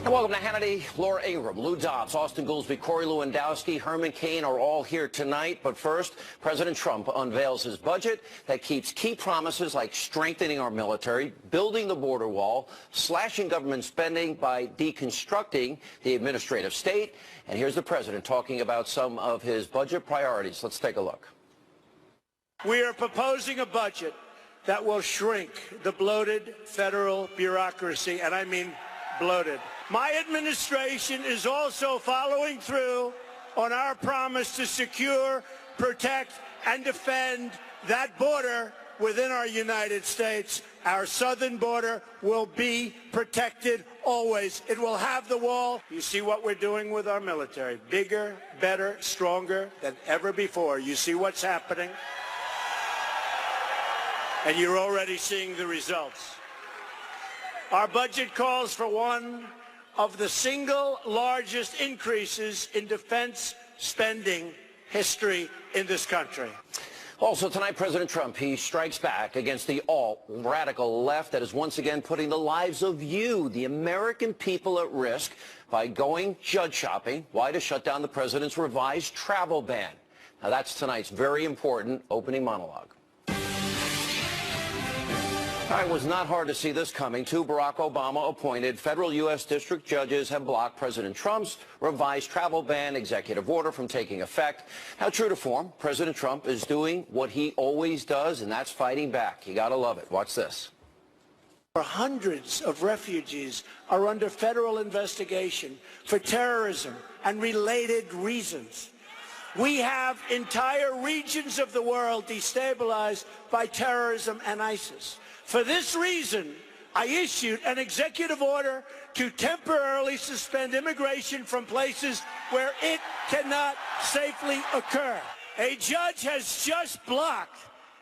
And welcome to Hannity. Laura Ingraham, Lou Dobbs, Austin Goolsbee, Corey Lewandowski, Herman Cain are all here tonight. But first, President Trump unveils his budget that keeps key promises like strengthening our military, building the border wall, slashing government spending by deconstructing the administrative state. And here's the president talking about some of his budget priorities. Let's take a look. We are proposing a budget that will shrink the bloated federal bureaucracy, and I mean bloated. My administration is also following through on our promise to secure, protect, and defend that border within our United States. Our southern border will be protected always. It will have the wall. You see what we're doing with our military. Bigger, better, stronger than ever before. You see what's happening? And you're already seeing the results. Our budget calls for one of the single largest increases in defense spending history in this country. Also tonight, President Trump, he strikes back against the alt-radical left that is once again putting the lives of you, the American people, at risk by going judge shopping. Why? To shut down the president's revised travel ban. Now that's tonight's very important opening monologue. It was not hard to see this coming. Two Barack Obama-appointed federal U.S. district judges have blocked President Trump's revised travel ban executive order from taking effect. Now, true to form, President Trump is doing what he always does, and that's fighting back. You gotta love it. Watch this. Hundreds of refugees are under federal investigation for terrorism and related reasons. We have entire regions of the world destabilized by terrorism and ISIS. For this reason, I issued an executive order to temporarily suspend immigration from places where it cannot safely occur. A judge has just blocked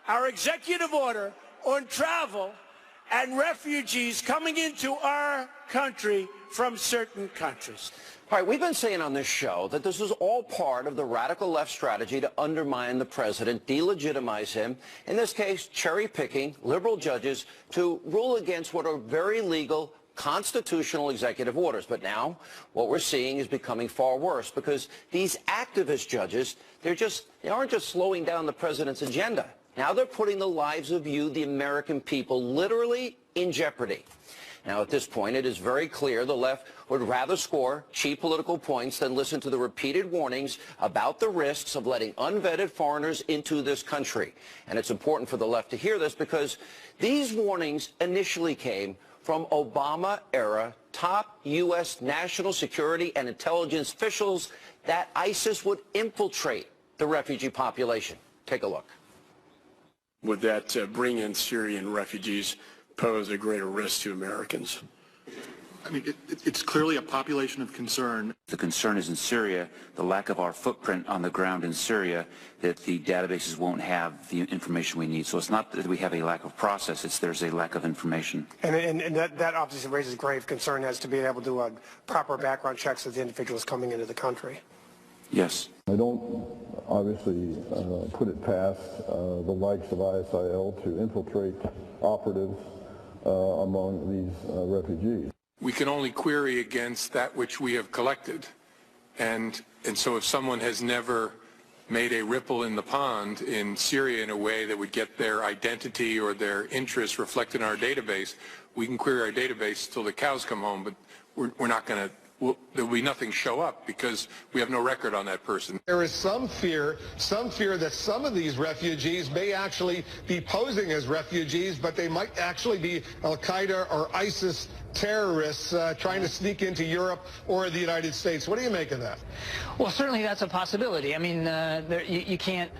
our executive order on travel and refugees coming into our country from certain countries. All right, we've been saying on this show that this is all part of the radical left strategy to undermine the president, delegitimize him, in this case, cherry-picking liberal judges to rule against what are very legal constitutional executive orders. But now what we're seeing is becoming far worse because these activist judges, they aren't just slowing down the president's agenda. Now they're putting the lives of you, the American people, literally in jeopardy. Now, at this point, it is very clear the left would rather score cheap political points than listen to the repeated warnings about the risks of letting unvetted foreigners into this country. And it's important for the left to hear this because these warnings initially came from Obama-era top U.S. national security and intelligence officials that ISIS would infiltrate the refugee population. Take a look. Would that bring in Syrian refugees pose a greater risk to Americans? I mean, it's clearly a population of concern. The concern is in Syria, the lack of our footprint on the ground in Syria, that the databases won't have the information we need. So it's not that we have a lack of process, it's there's a lack of information. And that obviously raises grave concern as to being able to do proper background checks of the individuals coming into the country. Yes. I don't obviously put it past the likes of ISIL to infiltrate operatives among these refugees. We can only query against that which we have collected. And so if someone has never made a ripple in the pond in Syria in a way that would get their identity or their interests reflected in our database, we can query our database till the cows come home, but we're not going to. There will be nothing show up because we have no record on that person. There is some fear that some of these refugees may actually be posing as refugees, but they might actually be Al-Qaeda or ISIS terrorists trying to sneak into Europe or the United States. What do you make of that? Well, certainly that's a possibility. I mean, you can't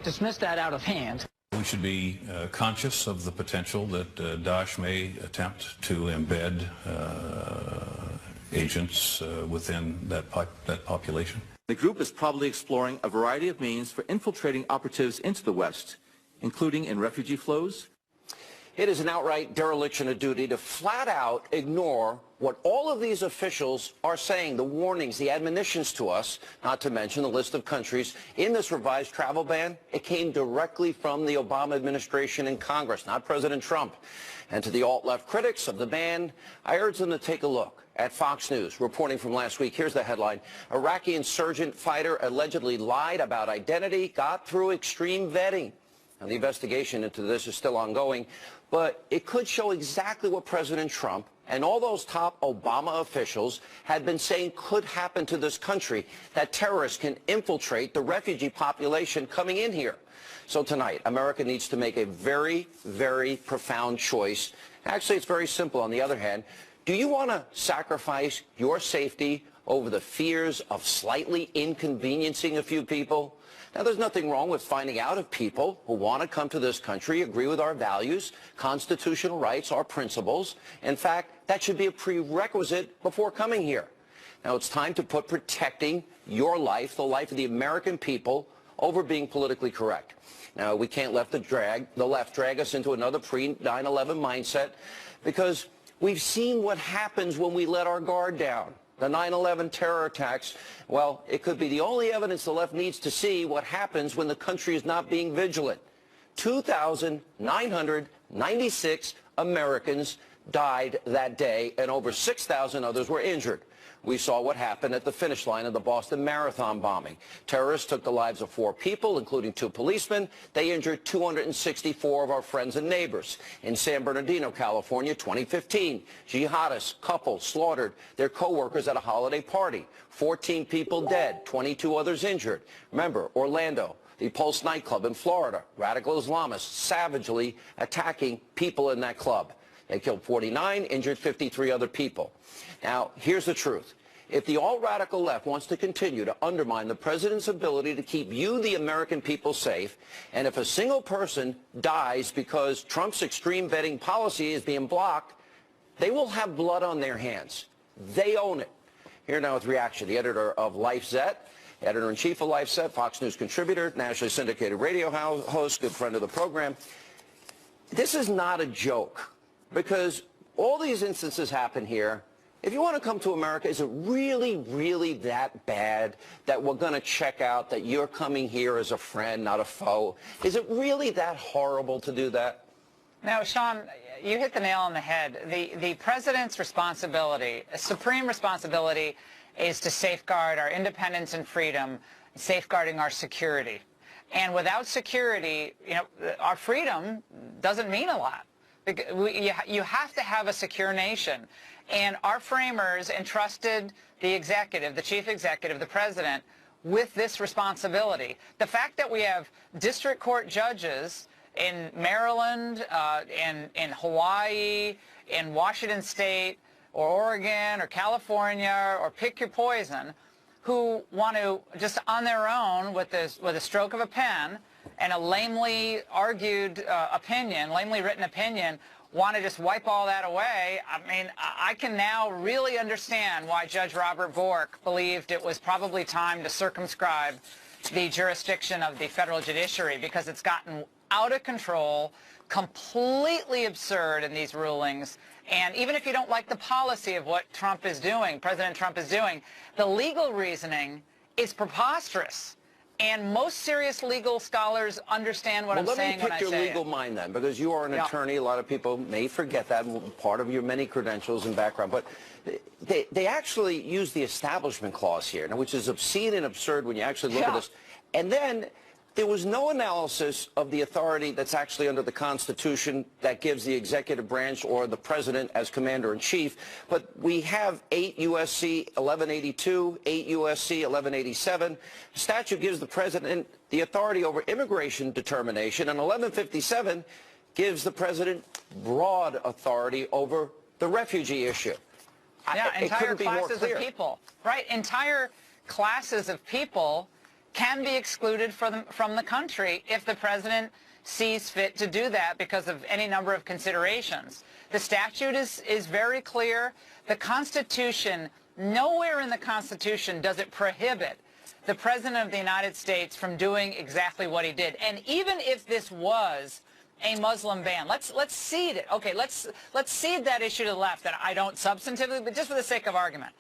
dismiss that out of hand. We should be conscious of the potential that Daesh may attempt to embed agents within that population. The group is probably exploring a variety of means for infiltrating operatives into the West, including in refugee flows. It is an outright dereliction of duty to flat out ignore what all of these officials are saying, the warnings, the admonitions to us, not to mention the list of countries in this revised travel ban. It came directly from the Obama administration and Congress, not President Trump. And to the alt-left critics of the ban, I urge them to take a look at Fox News, reporting from last week. Here's the headline. Iraqi insurgent fighter allegedly lied about identity, got through extreme vetting. Now, the investigation into this is still ongoing, but it could show exactly what President Trump and all those top Obama officials had been saying could happen to this country, that terrorists can infiltrate the refugee population coming in here. So tonight, America needs to make a very, very profound choice. Actually, it's very simple. On the other hand, do you want to sacrifice your safety over the fears of slightly inconveniencing a few people? Now, there's nothing wrong with finding out if people who want to come to this country agree with our values, constitutional rights, our principles. In fact, that should be a prerequisite before coming here. Now, it's time to put protecting your life, the life of the American people, over being politically correct. Now, we can't let the left drag us into another pre-9/11 mindset, because we've seen what happens when we let our guard down. The 9/11 terror attacks, well, it could be the only evidence the left needs to see what happens when the country is not being vigilant. 2,996 Americans died that day, and over 6,000 others were injured. We saw what happened at the finish line of the Boston Marathon bombing. Terrorists took the lives of 4 people, including 2 policemen. They injured 264 of our friends and neighbors. In San Bernardino, California, 2015, jihadists, couples slaughtered their co-workers at a holiday party. 14 people dead, 22 others injured. Remember, Orlando, the Pulse nightclub in Florida, radical Islamists savagely attacking people in that club. They killed 49, injured 53 other people. Now, here's the truth. If the alt-radical left wants to continue to undermine the president's ability to keep you, the American people, safe, and if a single person dies because Trump's extreme vetting policy is being blocked, they will have blood on their hands. They own it. Here now with reaction, the editor of LifeZette, editor-in-chief of LifeZette, Fox News contributor, nationally syndicated radio host, good friend of the program. This is not a joke, because all these instances happen here. If you want to come to America, is it really, really that bad that we're going to check out that you're coming here as a friend, not a foe? Is it really that horrible to do that? Now, Sean, you hit the nail on the head. The president's responsibility, a supreme responsibility, is to safeguard our independence and freedom, safeguarding our security. And without security, you know, our freedom doesn't mean a lot. You have to have a secure nation. And our framers entrusted the executive, the chief executive, the president, with this responsibility. The fact that we have district court judges in Maryland, in Hawaii, in Washington State, or Oregon, or California, or pick your poison, who want to, just on their own, with a stroke of a pen and a lamely argued opinion, lamely written opinion, want to just wipe all that away. I mean, I can now really understand why Judge Robert Bork believed it was probably time to circumscribe the jurisdiction of the federal judiciary, because it's gotten out of control, completely absurd in these rulings. And even if you don't like the policy of what Trump is doing, President Trump is doing, the legal reasoning is preposterous. And most serious legal scholars understand what I'm saying when I say it. Let me pick your legal mind then, because you are an attorney. A lot of people may forget that, part of your many credentials and background. But they actually use the establishment clause here, which is obscene and absurd when you actually look at this. And then there was no analysis of the authority that's actually under the Constitution that gives the executive branch or the president as commander-in-chief. But we have 8 U.S.C. 1182, 8 U.S.C. 1187. The statute gives the president the authority over immigration determination, and 1157 gives the president broad authority over the refugee issue. Yeah, entire classes of people. Right, entire classes of people can be excluded from the country if the president sees fit to do that because of any number of considerations. The statute is very clear. The Constitution, nowhere in the Constitution does it prohibit the President of the United States from doing exactly what he did. And even if this was a Muslim ban, let's cede it. Okay, let's cede that issue to the left, that I don't substantively, but just for the sake of argument.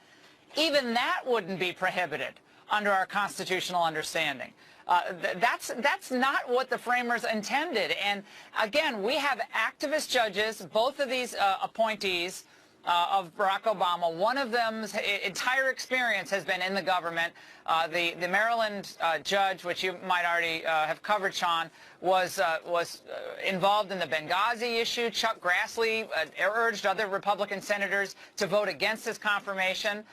Even that wouldn't be prohibited under our constitutional understanding. That's not what the framers intended. And again, we have activist judges, both of these appointees of Barack Obama. One of them's entire experience has been in the government. The Maryland judge, which you might already have covered, Sean, was involved in the Benghazi issue. Chuck Grassley urged other Republican senators to vote against his confirmation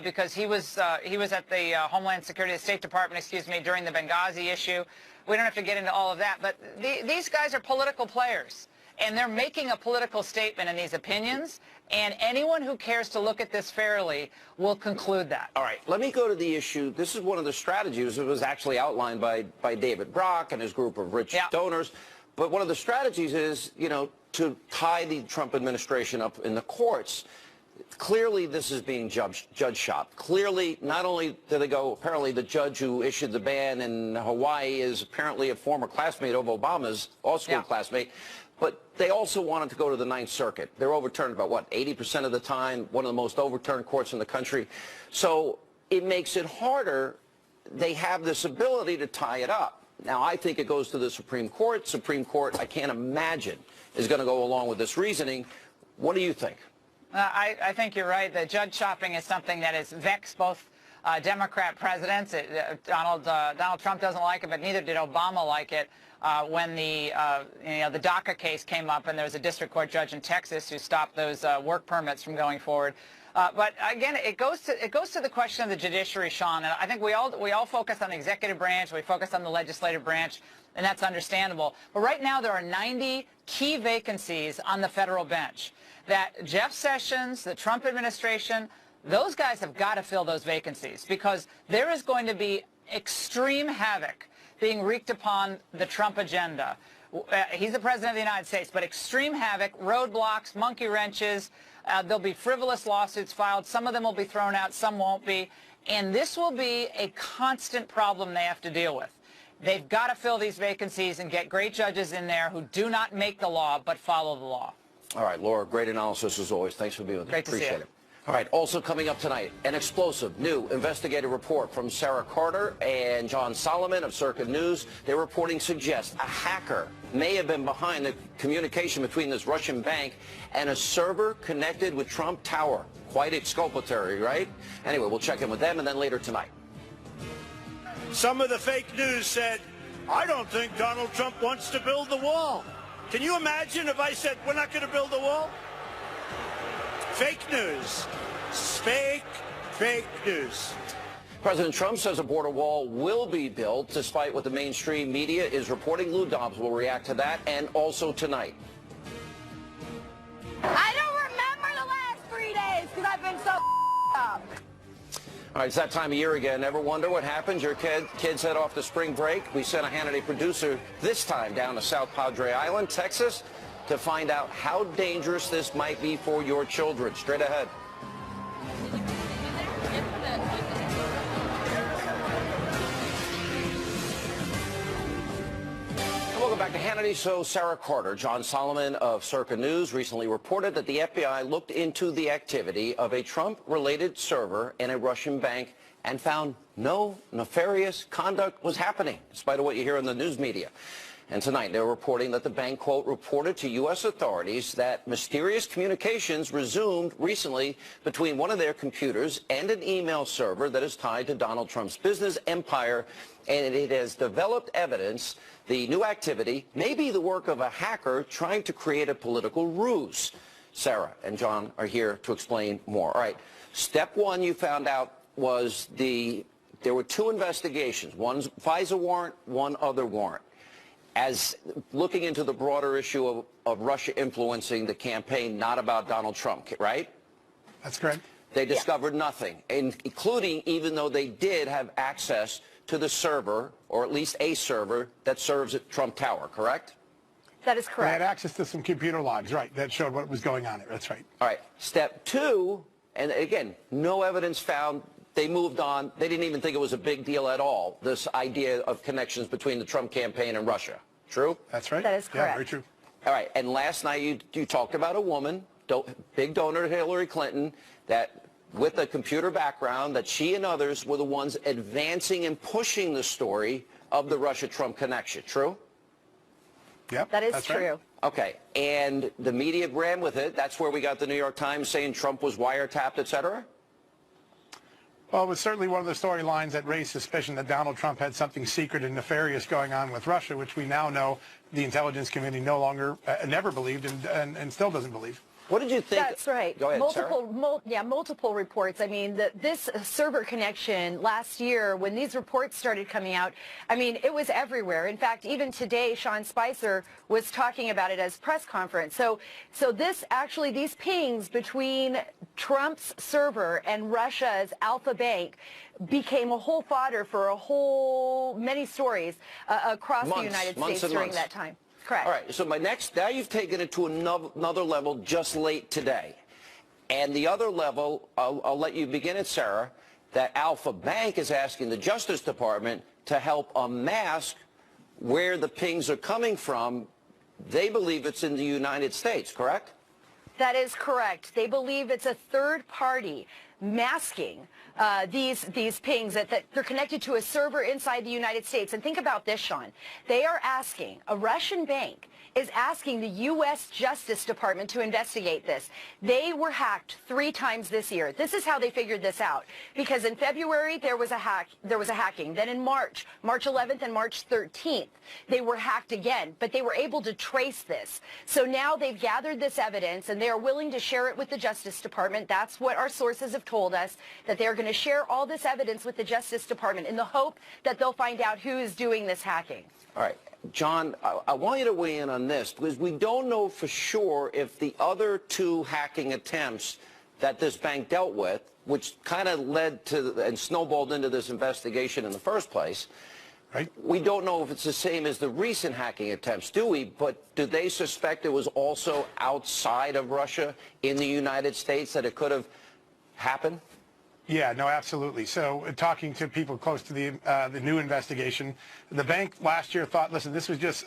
because he was at the Homeland Security, the State Department, excuse me, during the Benghazi issue. We don't have to get into all of that, but these guys are political players. And they're making a political statement in these opinions, and anyone who cares to look at this fairly will conclude that. All right, let me go to the issue. This is one of the strategies that was actually outlined by David Brock and his group of rich donors. But one of the strategies is, you know, to tie the Trump administration up in the courts. Clearly, this is being judge shopped. Clearly, not only do they go, apparently the judge who issued the ban in Hawaii is apparently a former classmate of Obama's, law school classmate. But they also wanted to go to the Ninth Circuit. They're overturned about, what, 80% of the time, one of the most overturned courts in the country. So it makes it harder. They have this ability to tie it up. Now, I think it goes to the Supreme Court. Supreme Court, I can't imagine, is going to go along with this reasoning. What do you think? I think you're right. The judge shopping is something that has vexed both Democrat presidents. Donald Trump doesn't like it, but neither did Obama like it. When the the DACA case came up, and there was a district court judge in Texas who stopped those work permits from going forward. But again, it goes to the question of the judiciary, Sean. And I think we all focus on the executive branch, we focus on the legislative branch, and that's understandable. But right now there are 90 key vacancies on the federal bench that Jeff Sessions, the Trump administration, those guys have got to fill those vacancies, because there is going to be extreme havoc being wreaked upon the Trump agenda. He's the president of the United States, but extreme havoc, roadblocks, monkey wrenches. There'll be frivolous lawsuits filed. Some of them will be thrown out, some won't be. And this will be a constant problem they have to deal with. They've got to fill these vacancies and get great judges in there who do not make the law, but follow the law. All right, Laura, great analysis as always. Thanks for being with us. Great to see you. Appreciate it. All right, also coming up tonight, an explosive new investigative report from Sarah Carter and John Solomon of Circuit News. Their reporting suggests a hacker may have been behind the communication between this Russian bank and a server connected with Trump Tower. Quite exculpatory, right? Anyway, we'll check in with them, and then later tonight. Some of the fake news said, I don't think Donald Trump wants to build the wall. Can you imagine if I said, we're not going to build the wall? Fake news. Fake news. President Trump says a border wall will be built, despite what the mainstream media is reporting. Lou Dobbs will react to that, and also tonight. I don't remember the last 3 days because I've been so up. All right, it's that time of year again. Ever wonder what happens? Your kids head off to spring break. We sent a Hannity producer this time down to South Padre Island, Texas, to find out how dangerous this might be for your children. Straight ahead. Welcome back to Hannity. So Sarah Carter, John Solomon of Circa News recently reported that the FBI looked into the activity of a Trump-related server in a Russian bank and found no nefarious conduct was happening, despite what you hear in the news media. And tonight they're reporting that the bank, quote, reported to U.S. authorities that mysterious communications resumed recently between one of their computers and an email server that is tied to Donald Trump's business empire, and it has developed evidence the new activity may be the work of a hacker trying to create a political ruse. Sarah and John are here to explain more. All right, step one you found out was there were two investigations, one FISA warrant, one other warrant. As looking into the broader issue of Russia influencing the campaign, not about Donald Trump, right? That's correct. They discovered nothing, including even though they did have access to the server, or at least a server, that serves at Trump Tower, correct? That is correct. They had access to some computer logs, right, that showed what was going on there. That's right. All right. Step two, and again, no evidence found. They moved on. They didn't even think it was a big deal at all, this idea of connections between the Trump campaign and Russia. True? That's right. That is correct. Yeah, very true. All right. And last night you talked about a woman, big donor to Hillary Clinton, that with a computer background, that she and others were the ones advancing and pushing the story of the Russia-Trump connection. True? Yep. That is that's true. Right. Okay, and the media ran with it. That's where we got the New York Times saying Trump was wiretapped, et cetera? Well, it was certainly one of the storylines that raised suspicion that Donald Trump had something secret and nefarious going on with Russia, which we now know the intelligence community no longer, never believed and still doesn't believe. What did you think? That's right. Go ahead, multiple reports. I mean, this server connection last year, when these reports started coming out, I mean, it was everywhere. In fact, even today, Sean Spicer was talking about it as press conference. So this actually, these pings between Trump's server and Russia's Alpha Bank became a whole fodder for many stories across the United States during that time. Correct. All right, so now you've taken it to another level just late today. And the other level, I'll let you begin it, Sarah, that Alpha Bank is asking the Justice Department to help unmask where the pings are coming from. They believe it's in the United States, correct? That is correct. They believe it's a third party masking these pings, that they're connected to a server inside the United States. And think about this, Sean. They are asking, a Russian bank is asking the U.S. Justice Department to investigate this. They were hacked 3 times this year. This is how they figured this out. Because in February, there was a hacking. Then in March 11th and March 13th, they were hacked again. But they were able to trace this. So now they've gathered this evidence, and they are willing to share it with the Justice Department. That's what our sources have told us, that they're going to share all this evidence with the Justice Department in the hope that they'll find out who is doing this hacking. All right. John, I want you to weigh in on this, because we don't know for sure if the other 2 hacking attempts that this bank dealt with, which kind of led to and snowballed into this investigation in the first place, right? We don't know if it's the same as the recent hacking attempts, do we? But do they suspect it was also outside of Russia in the United States that it could have happened? Yeah, no, absolutely. So talking to people close to the new investigation, the bank last year thought, listen, this was just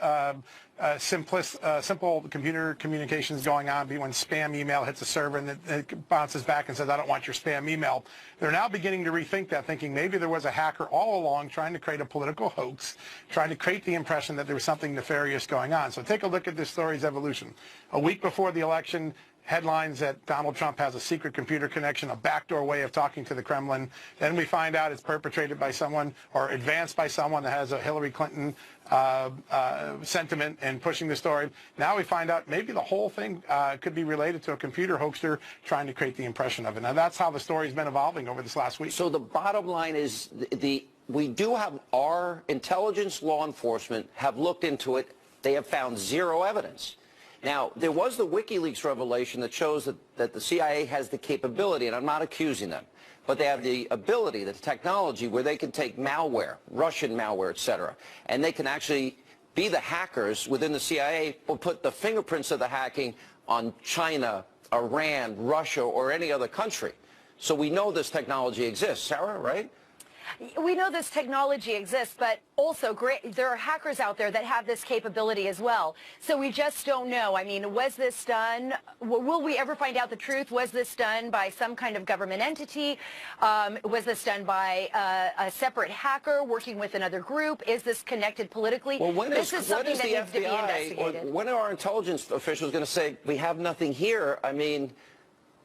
simple computer communications going on when spam email hits a server and it bounces back and says, I don't want your spam email. They're now beginning to rethink that, thinking maybe there was a hacker all along trying to create a political hoax, trying to create the impression that there was something nefarious going on. So take a look at this story's evolution. A week before the election, headlines that Donald Trump has a secret computer connection, a backdoor way of talking to the Kremlin. Then we find out it's perpetrated by someone or advanced by someone that has a Hillary Clinton sentiment and pushing the story. Now we find out maybe the whole thing could be related to a computer hoaxer trying to create the impression of it. Now that's how the story's been evolving over this last week. So the bottom line is we do have our intelligence law enforcement have looked into it. They have found 0 evidence. Now, there was the WikiLeaks revelation that shows that the CIA has the capability, and I'm not accusing them, but they have the ability, the technology, where they can take malware, Russian malware, et cetera, and they can actually be the hackers within the CIA or put the fingerprints of the hacking on China, Iran, Russia, or any other country. So we know this technology exists, Sarah, right? We know this technology exists, but also there are hackers out there that have this capability as well. So we just don't know. I mean, was this done? Will we ever find out the truth? Was this done by some kind of government entity? Was this done by a separate hacker working with another group? Is this connected politically? Well, this is something that needs to be investigated. When are our intelligence officials going to say, we have nothing here? I mean...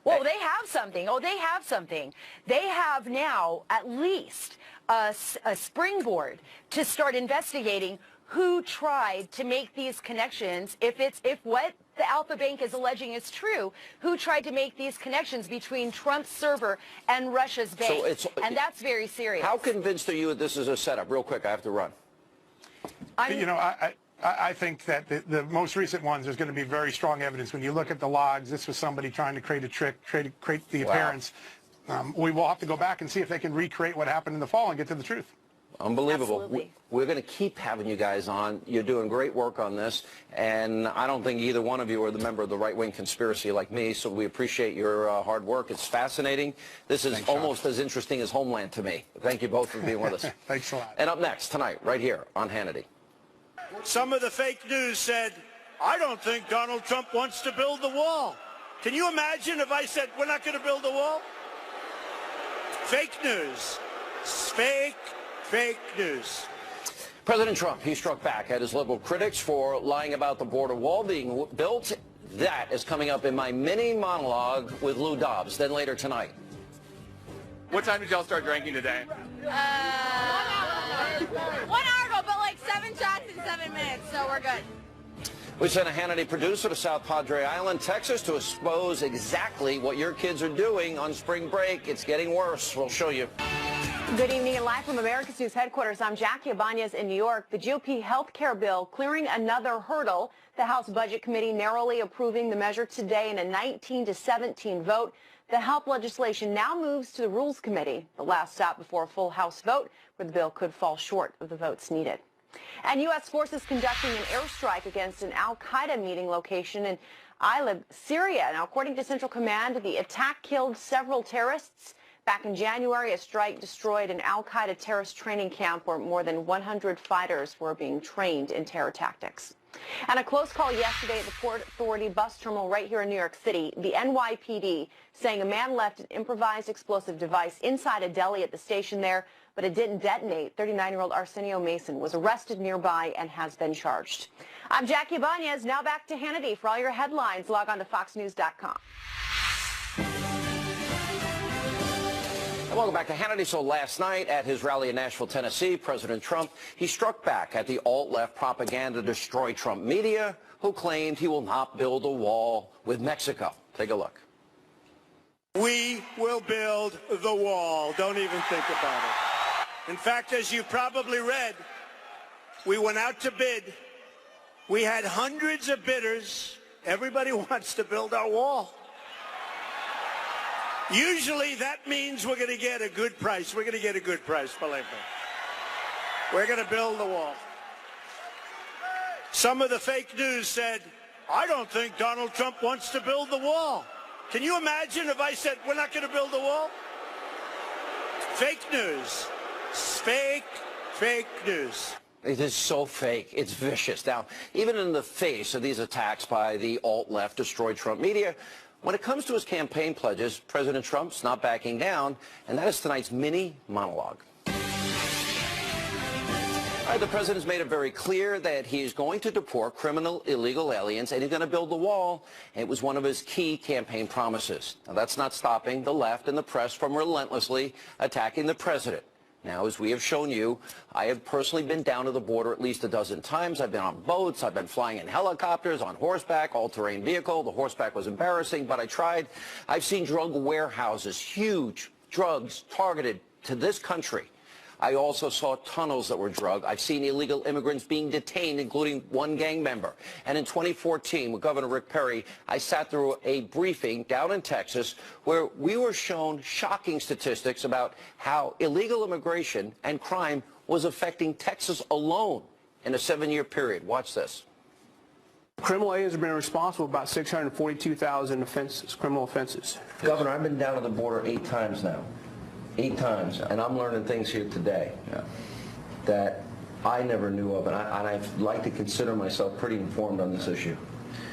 Well, they have something. Oh, they have something. They have now at least a springboard to start investigating who tried to make these connections. If what the Alpha Bank is alleging is true, who tried to make these connections between Trump's server and Russia's bank. And that's very serious. How convinced are you that this is a setup? Real quick, I have to run. You know, I think that the most recent ones, there's going to be very strong evidence. When you look at the logs, this was somebody trying to create a trick, create the appearance. We will have to go back and see if they can recreate what happened in the fall and get to the truth. Unbelievable. Absolutely. We're going to keep having you guys on. You're doing great work on this, and I don't think either one of you are the member of the right-wing conspiracy like me, so we appreciate your hard work. It's fascinating. This is almost as interesting as Homeland to me. Thank you both for being with us. Thanks a lot. And up next tonight, right here on Hannity. Some of the fake news said, I don't think Donald Trump wants to build the wall. Can you imagine if I said, we're not going to build the wall? Fake news. Fake news. President Trump, he struck back at his liberal critics for lying about the border wall being built. That is coming up in my mini monologue with Lou Dobbs, then later tonight. What time did y'all start drinking today? 1 hour ago, but like 7 shots in 7 minutes, so we're good. We sent a Hannity producer to South Padre Island, Texas, to expose exactly what your kids are doing on spring break. It's getting worse. We'll show you. Good evening and live from America's News headquarters. I'm Jackie Ibanez in New York. The GOP health care bill clearing another hurdle. The House Budget Committee narrowly approving the measure today in a 19-17 vote. The health legislation now moves to the Rules Committee, the last stop before a full House vote, where the bill could fall short of the votes needed. And U.S. forces conducting an airstrike against an al-Qaeda meeting location in Idlib, Syria. Now, according to Central Command, the attack killed several terrorists. Back in January, a strike destroyed an al-Qaeda terrorist training camp where more than 100 fighters were being trained in terror tactics. And a close call yesterday at the Port Authority bus terminal right here in New York City. The NYPD saying a man left an improvised explosive device inside a deli at the station there, but it didn't detonate. 39-year-old Arsenio Mason was arrested nearby and has been charged. I'm Jackie Ibanez. Now back to Hannity. For all your headlines, log on to foxnews.com. Welcome back to Hannity. So last night at his rally in Nashville, Tennessee, President Trump, he struck back at the alt-left propaganda destroy Trump media, who claimed he will not build a wall with Mexico. Take a look. We will build the wall. Don't even think about it. In fact, as you probably read, we went out to bid. We had hundreds of bidders. Everybody wants to build our wall. Usually that means we're going to get a good price. We're going to get a good price, believe me. We're going to build the wall. Some of the fake news said, I don't think Donald Trump wants to build the wall. Can you imagine if I said, we're not going to build the wall? Fake news. Fake news. It is so fake. It's vicious. Now, even in the face of these attacks by the alt-left destroy Trump media, when it comes to his campaign pledges, President Trump's not backing down, and that is tonight's mini monologue. All right, the president's made it very clear that he's going to deport criminal illegal aliens and he's going to build the wall. It was one of his key campaign promises. Now, that's not stopping the left and the press from relentlessly attacking the president. Now, as we have shown you, I have personally been down to the border at least a dozen times. I've been on boats. I've been flying in helicopters, on horseback, all-terrain vehicle. The horseback was embarrassing, but I tried. I've seen drug warehouses, huge drugs targeted to this country. I also saw tunnels that were drugged. I've seen illegal immigrants being detained, including one gang member. And in 2014, with Governor Rick Perry, I sat through a briefing down in Texas where we were shown shocking statistics about how illegal immigration and crime was affecting Texas alone in a 7-year period. Watch this. Criminal aliens have been responsible for about 642,000 offenses, criminal offenses. Governor, I've been down to the border 8 times now. 8 times, and I'm learning things here today that I never knew of, and I like to consider myself pretty informed on this issue.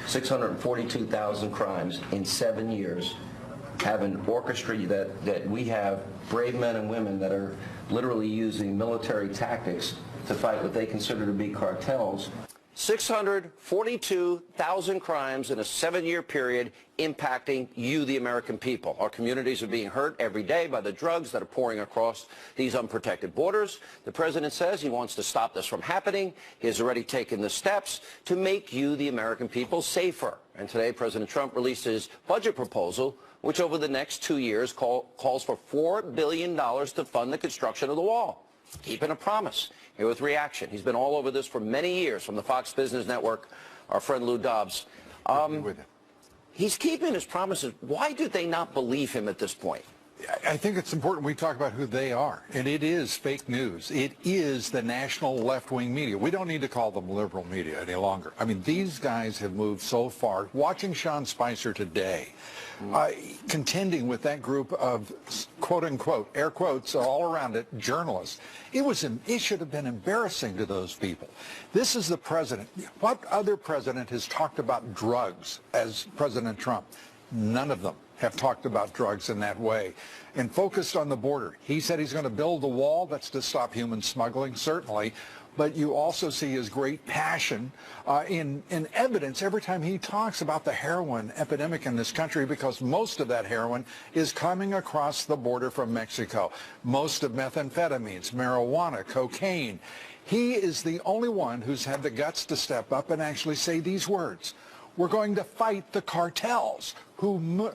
642,000 crimes in 7 years have an orchestrated that we have brave men and women that are literally using military tactics to fight what they consider to be cartels. 642,000 crimes in a 7-year period impacting you, the American people. Our communities are being hurt every day by the drugs that are pouring across these unprotected borders. The president says he wants to stop this from happening. He has already taken the steps to make you, the American people, safer. And today, President Trump released his budget proposal, which over the next 2 years calls for $4 billion to fund the construction of the wall. Keeping a promise. Here with reaction. He's been all over this for many years from the Fox Business Network, our friend Lou Dobbs. He's keeping his promises. Why do they not believe him at this point? I think it's important we talk about who they are, and it is fake news. It is the national left-wing media. We don't need to call them liberal media any longer. I mean, these guys have moved so far. Watching Sean Spicer today, contending with that group of quote-unquote, air quotes all around it, journalists, it should have been embarrassing to those people. This is the president. What other president has talked about drugs as President Trump? None of them have talked about drugs in that way and focused on the border. He said he's going to build a wall. That's to stop human smuggling, certainly. but you also see his great passion in evidence every time he talks about the heroin epidemic in this country, because most of that heroin is coming across the border from Mexico. Most of methamphetamines, marijuana, cocaine. He is the only one who's had the guts to step up and actually say these words: we're going to fight the cartels who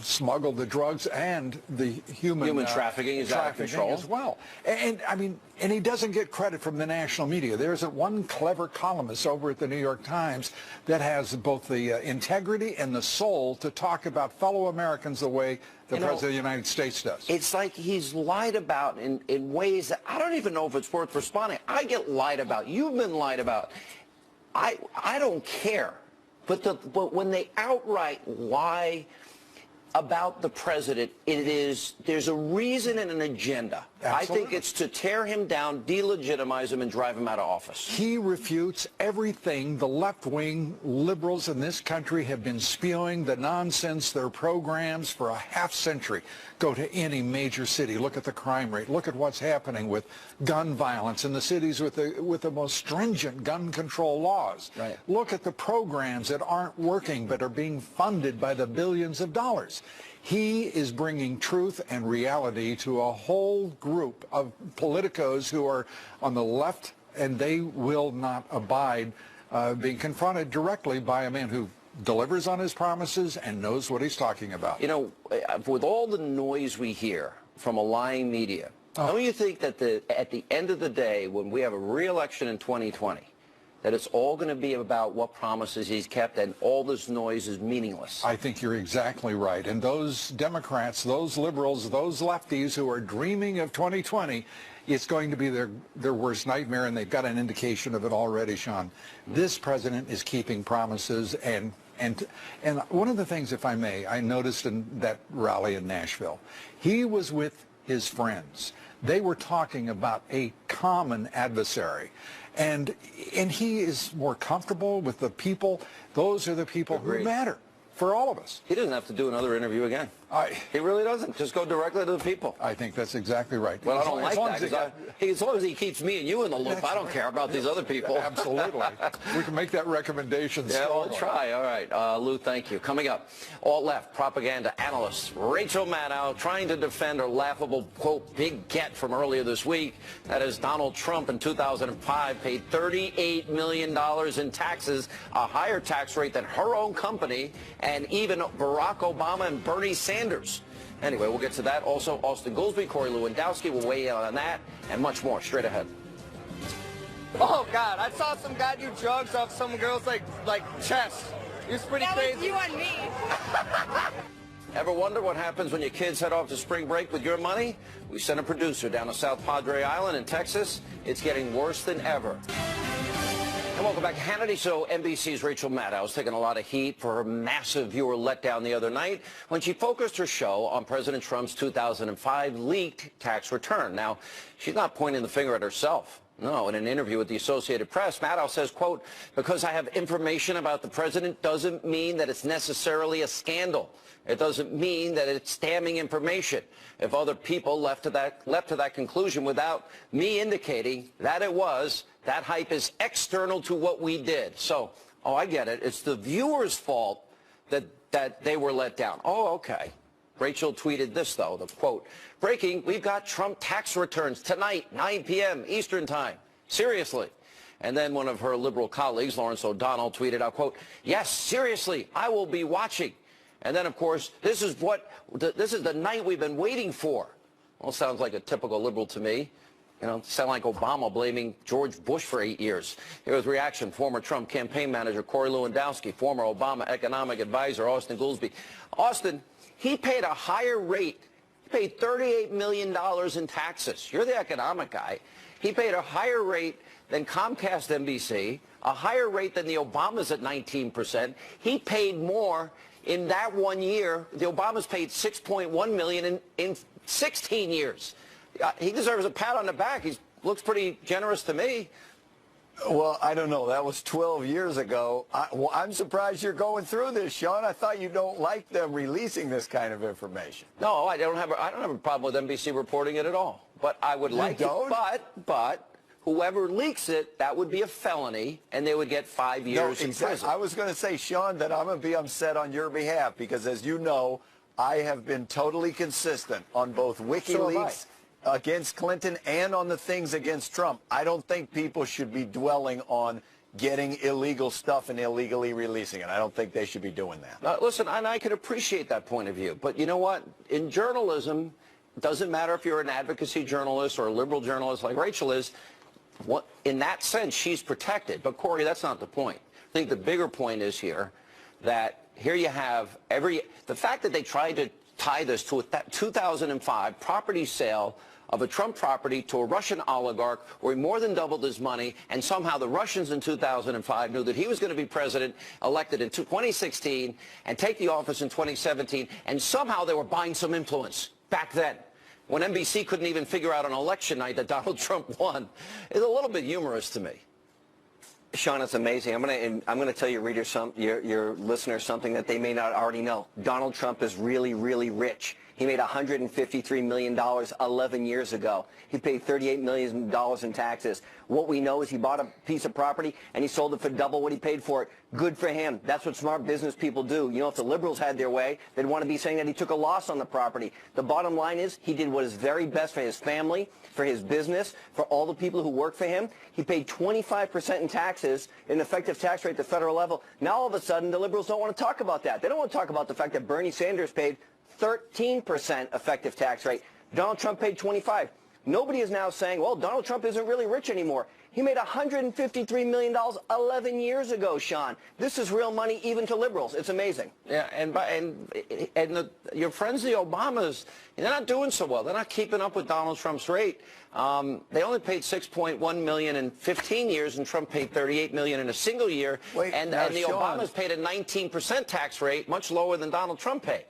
smuggle the drugs and the human trafficking is out of control as well. And I mean, and he doesn't get credit from the national media. There isn't one clever columnist over at the New York Times that has both the integrity and the soul to talk about fellow Americans the way the President of the United States does. It's like he's lied about in ways that I don't even know if it's worth responding. I get lied about. You've been lied about. I don't care. But when they outright lie about the president, there's a reason and an agenda. Absolutely. I think it's to tear him down, delegitimize him, and drive him out of office. He refutes everything the left-wing liberals in this country have been spewing, the nonsense, their programs for a half-century. Go to any major city, look at the crime rate, look at what's happening with gun violence in the cities with the most stringent gun control laws. Right. Look at the programs that aren't working but are being funded by the billions of dollars. He is bringing truth and reality to a whole group of politicos who are on the left, and they will not abide being confronted directly by a man who delivers on his promises and knows what he's talking about. You know, with all the noise we hear from a lying media, don't you think that at the end of the day, when we have a re-election in 2020, that it's all going to be about what promises he's kept, and all this noise is meaningless? I think you're exactly right. And those Democrats, those liberals, those lefties who are dreaming of 2020, it's going to be their worst nightmare, and they've got an indication of it already, Sean. This president is keeping promises, and one of the things, if I may, I noticed in that rally in Nashville, he was with his friends. They were talking about a common adversary. And he is more comfortable with the people. Those are the people who matter for all of us. He doesn't have to do another interview again. He really doesn't. Just go directly to the people. I think that's exactly right. Well, I don't like that. As long as he keeps me and you in the loop, I don't care about these other people. Absolutely. We can make that recommendation. Yeah, we'll try. All right. Lou, thank you. Coming up, alt-left propaganda analyst Rachel Maddow trying to defend her laughable, quote, big get from earlier this week. That is, Donald Trump in 2005 paid $38 million in taxes, a higher tax rate than her own company, and even Barack Obama and Bernie Sanders. Anyway, we'll get to that. Also, Austin Goolsbee, Corey Lewandowski will weigh in on that and much more straight ahead. Oh, God, I saw some guy do drugs off some girl's, like chest. It was pretty crazy. That was you and me. Ever wonder what happens when your kids head off to spring break with your money? We sent a producer down to South Padre Island in Texas. It's getting worse than ever. And welcome back to Hannity. So NBC's Rachel Maddow is taking a lot of heat for her massive viewer letdown the other night when she focused her show on President Trump's 2005 leaked tax return. Now, she's not pointing the finger at herself. No, in an interview with the Associated Press, Maddow says, quote, because I have information about the president doesn't mean that it's necessarily a scandal. It doesn't mean that it's damning information. If other people left to that conclusion without me indicating that it was, that hype is external to what we did. So, I get it. It's the viewer's fault that they were let down. Oh, okay. Rachel tweeted this, though, the quote, breaking, we've got Trump tax returns tonight, 9 p.m. Eastern time. Seriously. And then one of her liberal colleagues, Lawrence O'Donnell, tweeted out, quote, yes, seriously, I will be watching. And then, of course, this is the night we've been waiting for. Well, sounds like a typical liberal to me. You know, sound like Obama blaming George Bush for 8 years. Here was reaction, former Trump campaign manager Corey Lewandowski, former Obama economic advisor Austin Goolsbee. Austin, he paid a higher rate. He paid $38 million in taxes. You're the economic guy. He paid a higher rate than Comcast NBC, a higher rate than the Obamas at 19%. He paid more in that 1 year. The Obamas paid $6.1 million in 16 years. He deserves a pat on the back. He looks pretty generous to me. Well, I don't know. That was 12 years ago. I'm surprised you're going through this, Sean. I thought you don't like them releasing this kind of information. No, I don't have a problem with NBC reporting it at all. But I would like it. But whoever leaks it, that would be a felony, and they would get 5 years in prison. I was going to say, Sean, that I'm going to be upset on your behalf because, as you know, I have been totally consistent on both WikiLeaks against Clinton and on the things against Trump. I don't think people should be dwelling on getting illegal stuff and illegally releasing it. I don't think they should be doing that. Listen, and I can appreciate that point of view, but you know what? In journalism, it doesn't matter if you're an advocacy journalist or a liberal journalist like Rachel is, in that sense, she's protected. But, Corey, that's not the point. I think the bigger point is here that here you have the fact that they tried to tie this to a 2005 property sale of a Trump property to a Russian oligarch where he more than doubled his money, and somehow the Russians in 2005 knew that he was going to be president, elected in 2016, and take the office in 2017, and somehow they were buying some influence back then, when NBC couldn't even figure out on election night that Donald Trump won. It's a little bit humorous to me. Sean, it's amazing. I'm going to tell your readers, your listeners, something that they may not already know. Donald Trump is really, really rich. He made $153 million 11 years ago. He paid $38 million in taxes. What we know is he bought a piece of property and he sold it for double what he paid for it. Good for him. That's what smart business people do. You know, if the liberals had their way, they'd want to be saying that he took a loss on the property. The bottom line is he did what is very best for his family, for his business, for all the people who work for him. He paid 25% in taxes, an effective tax rate at the federal level. Now all of a sudden the liberals don't want to talk about that. They don't want to talk about the fact that Bernie Sanders paid 13% effective tax rate. Donald Trump paid 25. Nobody is now saying, well, Donald Trump isn't really rich anymore. He made $153 million 11 years ago, Sean. This is real money even to liberals. It's amazing. Yeah, your friends, the Obamas, they're not doing so well. They're not keeping up with Donald Trump's rate. They only paid $6.1 million in 15 years, and Trump paid $38 million in a single year. And the Obamas paid a 19% tax rate, much lower than Donald Trump paid.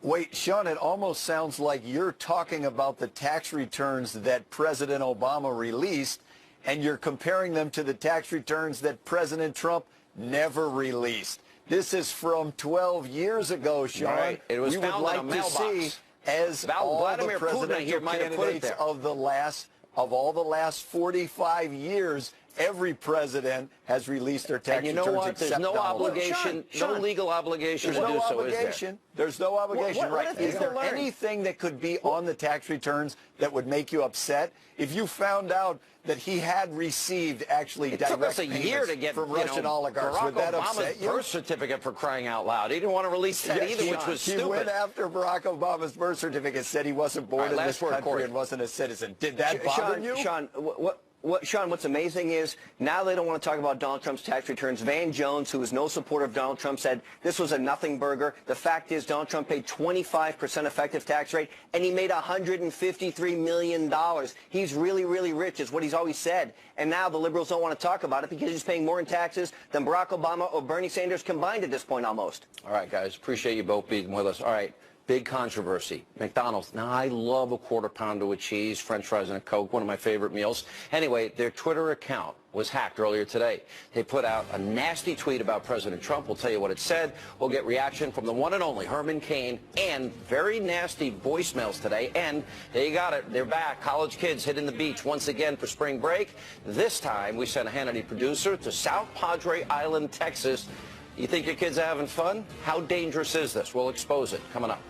Wait, Sean, it almost sounds like you're talking about the tax returns that President Obama released, and you're comparing them to the tax returns that President Trump never released. This is from 12 years ago, Sean. Right. It was we would found in a like to see, as all Vladimir the presidential candidates of all the last 45 years, every president has released their tax returns. And you know what? Except There's no Donald obligation, Trump. no legal obligation to do so, is there? There's no obligation, right? Is there anything that could be on the tax returns that would make you upset? If you found out that he had received actually direct payments a year to get from Russian oligarchs, would that upset you? Birth certificate, for crying out loud. He didn't want to release that either, which was stupid. He went after Barack Obama's birth certificate, said he wasn't born in this country and wasn't a citizen. Did that bother you? Sean, Sean, what's amazing is now they don't want to talk about Donald Trump's tax returns. Van Jones, who is no supporter of Donald Trump, said this was a nothing burger. The fact is Donald Trump paid 25% effective tax rate, and he made $153 million. He's really, really rich, is what he's always said. And now the liberals don't want to talk about it because he's paying more in taxes than Barack Obama or Bernie Sanders combined at this point almost. All right, guys. Appreciate you both being with us. All right. Big controversy. McDonald's. Now, I love a quarter pounder with cheese, French fries, and a Coke, one of my favorite meals. Anyway, their Twitter account was hacked earlier today. They put out a nasty tweet about President Trump. We'll tell you what it said. We'll get reaction from the one and only Herman Cain, and very nasty voicemails today. And there you got it. They're back. College kids hitting the beach once again for spring break. This time, we sent a Hannity producer to South Padre Island, Texas. You think your kids are having fun? How dangerous is this? We'll expose it. Coming up.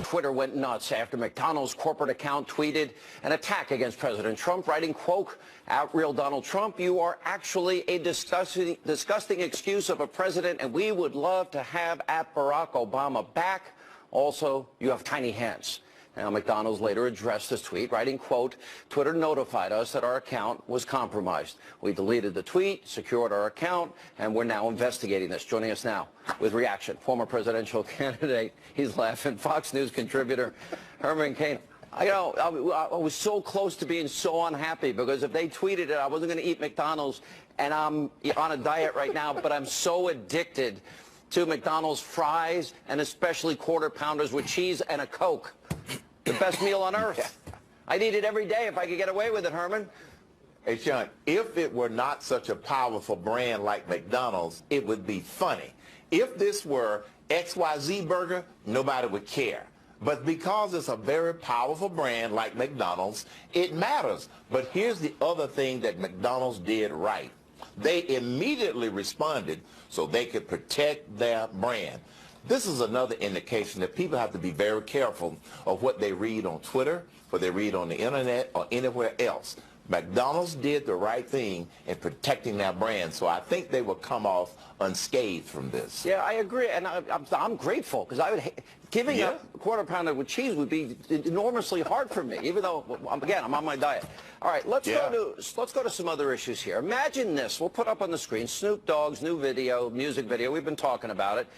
Twitter went nuts after McDonald's corporate account tweeted an attack against President Trump, writing, quote, "At real Donald Trump, you are actually a disgusting excuse of a president, and we would love to have at Barack Obama back. Also, you have tiny hands." Now, McDonald's later addressed this tweet, writing, quote, "Twitter notified us that our account was compromised. We deleted the tweet, secured our account, and we're now investigating this." Joining us now with reaction, former presidential candidate, he's laughing, Fox News contributor, Herman Cain. I was so close to being so unhappy because if they tweeted it, I wasn't going to eat McDonald's, and I'm on a diet right now, but I'm so addicted to McDonald's fries and especially quarter pounders with cheese and a Coke. The best meal on earth. I'd eat it every day if I could get away with it, Herman. Hey, Sean, if it were not such a powerful brand like McDonald's, it would be funny. If this were XYZ Burger, nobody would care. But because it's a very powerful brand like McDonald's, it matters. But here's the other thing that McDonald's did right. They immediately responded so they could protect their brand. This is another indication that people have to be very careful of what they read on Twitter, what they read on the internet, or anywhere else. McDonald's did the right thing in protecting their brand, so I think they will come off unscathed from this. Yeah, I agree, and I'm grateful, because I would giving up a quarter pounder with cheese would be enormously hard for me, even though, again, I'm on my diet. All right, let's go to some other issues here. Imagine this. We'll put up on the screen Snoop Dogg's new video, music video. We've been talking about it.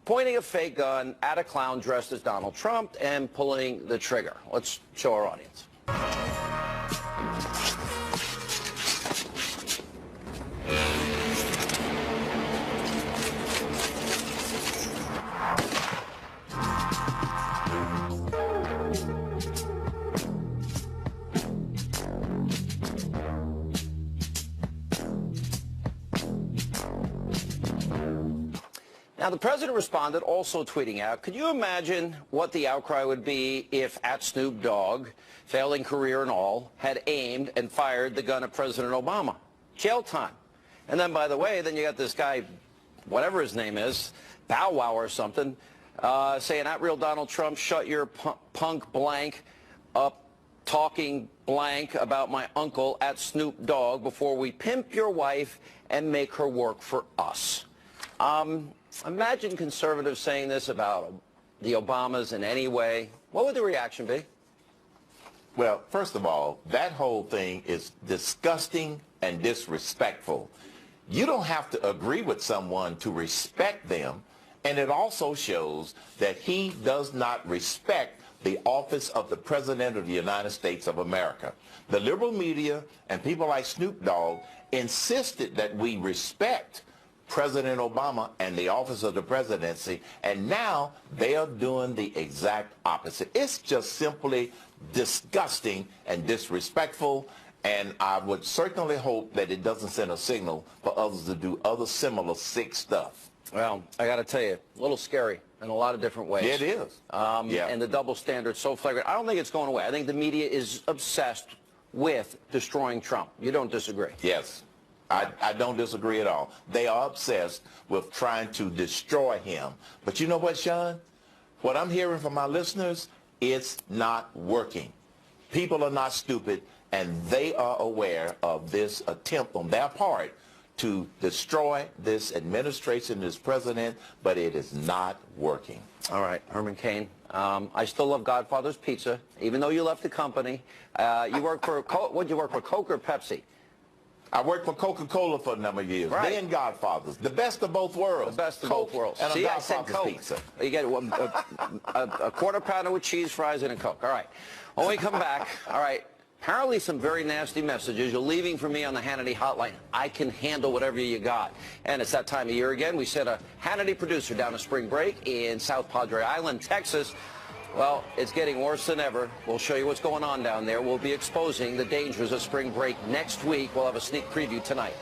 Pointing a fake gun at a clown dressed as Donald Trump and pulling the trigger. Let's show our audience. Now, the president responded, also tweeting out, could you imagine what the outcry would be if at Snoop Dogg, failing career and all, had aimed and fired the gun at President Obama? Jail time. And then, by the way, then you got this guy, whatever his name is, Bow Wow or something, saying, at real Donald Trump, shut your punk blank up talking blank about my uncle at Snoop Dogg before we pimp your wife and make her work for us. Imagine conservatives saying this about the Obamas in any way. What would the reaction be? Well, first of all, that whole thing is disgusting and disrespectful. You don't have to agree with someone to respect them, and it also shows that he does not respect the office of the President of the United States of America. The liberal media and people like Snoop Dogg insisted that we respect President Obama and the office of the presidency, and now they are doing the exact opposite. It's just simply disgusting and disrespectful, and I would certainly hope that it doesn't send a signal for others to do other similar sick stuff. Well, I got to tell you, a little scary in a lot of different ways. Yeah, it is. And the double standard so flagrant. I don't think it's going away. I think the media is obsessed with destroying Trump. You don't disagree? Yes. I don't disagree at all. They are obsessed with trying to destroy him. But you know what, Sean? What I'm hearing from my listeners, it's not working. People are not stupid, and they are aware of this attempt on their part to destroy this administration, this president, but it is not working. All right, Herman Cain. I still love Godfather's Pizza, even though you left the company. You work for, what did you work for, Coke or Pepsi? I worked for Coca-Cola for a number of years. Right. They and Godfathers. The best of both worlds. The best of Coke both worlds. And See, a I said Godfather's Coke. pizza. You get a quarter pounder with cheese fries and a Coke. All right. When we come back, all right, apparently some very nasty messages. You're leaving for me on the Hannity hotline. I can handle whatever you got. And it's that time of year again. We sent a Hannity producer down to spring break in South Padre Island, Texas. Well, it's getting worse than ever. We'll show you what's going on down there. We'll be exposing the dangers of spring break next week. We'll have a sneak preview tonight.